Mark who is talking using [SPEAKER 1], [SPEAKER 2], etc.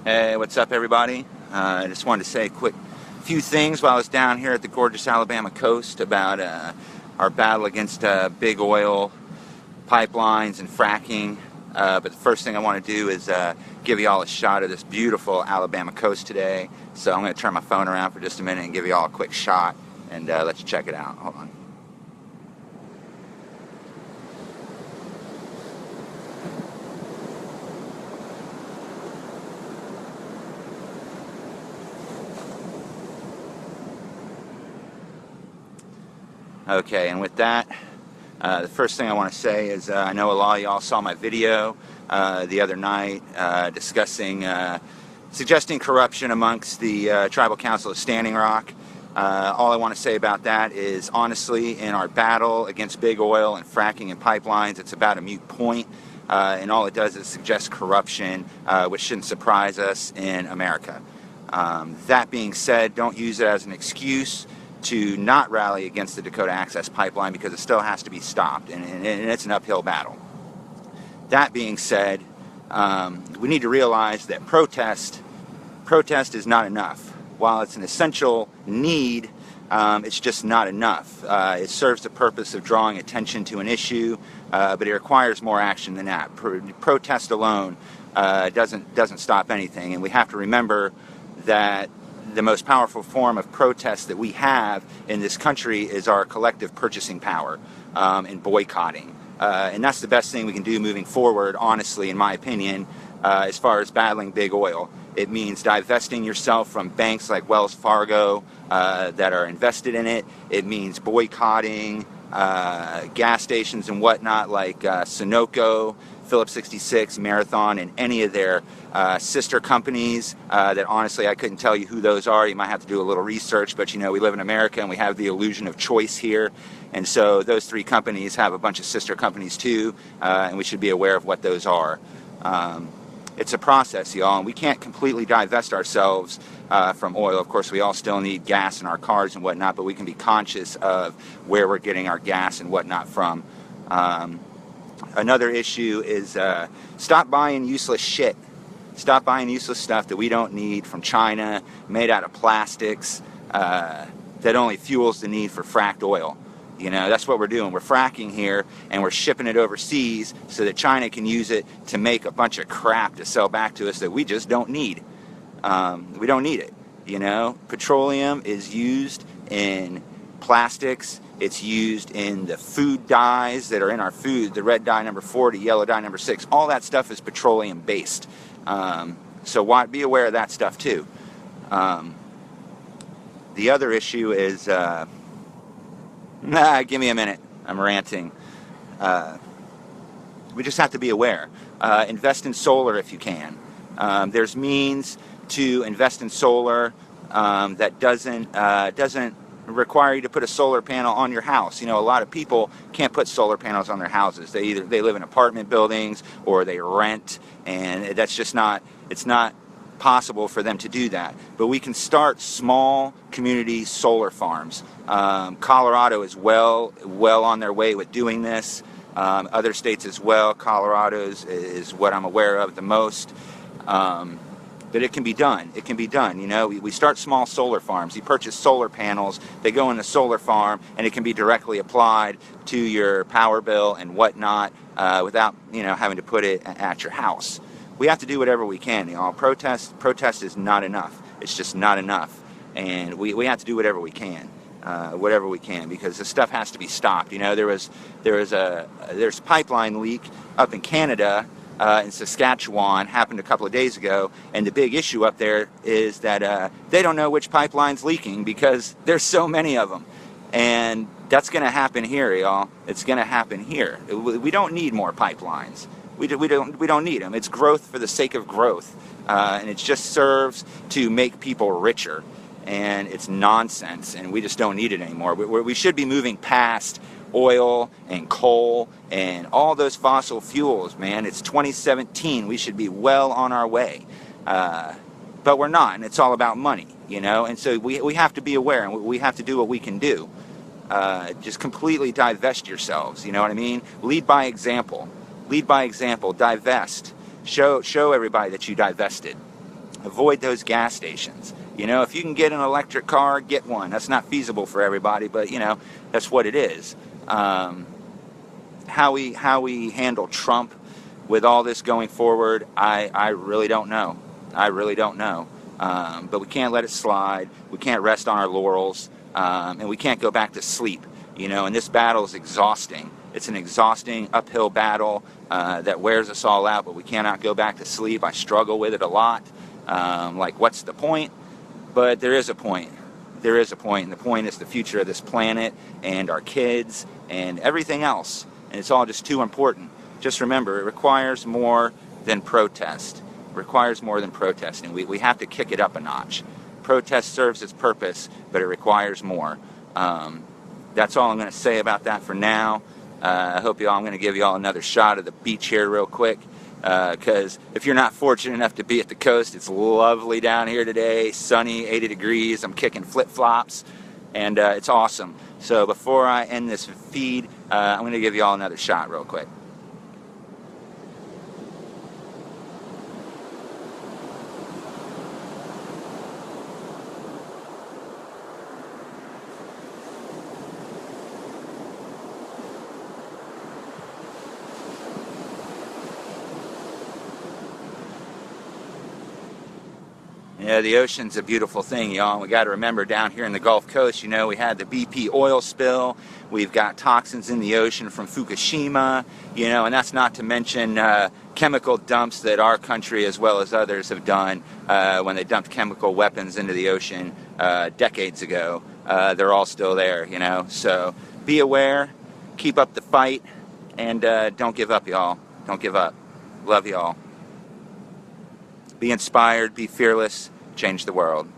[SPEAKER 1] Hey, what's up, everybody? I just wanted to say a quick few things while I was down here at the gorgeous Alabama coast about our battle against big oil pipelines and fracking. But the first thing I want to do is give you all a shot of this beautiful Alabama coast today. So I'm going to turn my phone around for just a minute and give you all a quick shot and let you check it out. Hold on. Okay, and with that, the first thing I want to say is I know a lot of y'all saw my video the other night suggesting corruption amongst the Tribal Council of Standing Rock. All I want to say about that is, honestly, in our battle against big oil and fracking and pipelines, it's about a moot point, and all it does is suggest corruption, which shouldn't surprise us in America. That being said, don't use it as an excuse to not rally against the Dakota Access Pipeline, because it still has to be stopped, and it's an uphill battle. That being said, we need to realize that protest is not enough. While it's an essential need, it's just not enough. It serves the purpose of drawing attention to an issue, but it requires more action than that. Protest alone doesn't stop anything, and we have to remember that the most powerful form of protest that we have in this country is our collective purchasing power and boycotting. And that's the best thing we can do moving forward, honestly, in my opinion, as far as battling big oil. It means divesting yourself from banks like Wells Fargo that are invested in it. It means boycotting gas stations and whatnot like Sunoco, Phillips 66, Marathon, and any of their sister companies that honestly I couldn't tell you who those are. You might have to do a little research, but you know, we live in America and we have the illusion of choice here, and so those three companies have a bunch of sister companies too, and we should be aware of what those are. It's a process, y'all, and we can't completely divest ourselves from oil. Of course, we all still need gas in our cars and whatnot, but we can be conscious of where we're getting our gas and whatnot from. Another issue is stop buying useless shit. Stop buying useless stuff that we don't need from China, made out of plastics, that only fuels the need for fracked oil. You know, that's what we're doing. We're fracking here, and we're shipping it overseas so that China can use it to make a bunch of crap to sell back to us that we just don't need. We don't need it. You know, petroleum is used in plastics. It's used in the food dyes that are in our food, the red dye number 40, yellow dye number 6. All that stuff is petroleum based. So be aware of that stuff too. The other issue is, give me a minute. I'm ranting. We just have to be aware. Invest in solar if you can. There's means to invest in solar that doesn't require you to put a solar panel on your house. You know, a lot of people can't put solar panels on their houses. They live in apartment buildings or they rent, and that's just not possible for them to do that. But we can start small community solar farms. Colorado is well on their way with doing this. Other states as well. Colorado is what I'm aware of the most. But it can be done. It can be done. You know, we start small solar farms. You purchase solar panels. They go in the solar farm, and it can be directly applied to your power bill and whatnot without, you know, having to put it at your house. We have to do whatever we can. You know, protest is not enough. It's just not enough, and we have to do whatever we can. Because this stuff has to be stopped. You know, there's a pipeline leak up in Canada. In Saskatchewan, happened a couple of days ago, and the big issue up there is that they don't know which pipeline's leaking because there's so many of them, and that's going to happen here, y'all. It's going to happen here. We don't need more pipelines. We don't need them. It's growth for the sake of growth, and it just serves to make people richer, and it's nonsense, and we just don't need it anymore. We should be moving past oil and coal and all those fossil fuels, man. It's 2017. We should be well on our way. But we're not, and it's all about money, you know? And so we have to be aware, and we have to do what we can do. Just completely divest yourselves, you know what I mean? Lead by example. Lead by example. Divest. Show everybody that you divested. avoid those gas stations. You know, if you can get an electric car, get one. That's not feasible for everybody, but you know, that's what it is. How we handle Trump with all this going forward, I really don't know. I really don't know. But we can't let it slide. We can't rest on our laurels, and we can't go back to sleep. You know, and this battle is exhausting. It's an exhausting uphill battle that wears us all out, but we cannot go back to sleep. I struggle with it a lot. Like, what's the point? But there is a point. There is a point, and the point is the future of this planet and our kids and everything else. And it's all just too important. Just remember, it requires more than protest. It requires more than protesting. We have to kick it up a notch. Protest serves its purpose, but it requires more. That's all I'm going to say about that for now. I hope I'm going to give you all another shot of the beach here real quick. Because if you're not fortunate enough to be at the coast, it's lovely down here today, sunny, 80 degrees. I'm kicking flip-flops, and it's awesome. So before I end this feed, I'm going to give you all another shot real quick. Yeah, the ocean's a beautiful thing, y'all. We got to remember down here in the Gulf Coast, you know, we had the BP oil spill. We've got toxins in the ocean from Fukushima, you know, and that's not to mention chemical dumps that our country as well as others have done when they dumped chemical weapons into the ocean decades ago. They're all still there, you know. So be aware, keep up the fight, and don't give up, y'all. Don't give up. Love y'all. Be inspired, be fearless, change the world.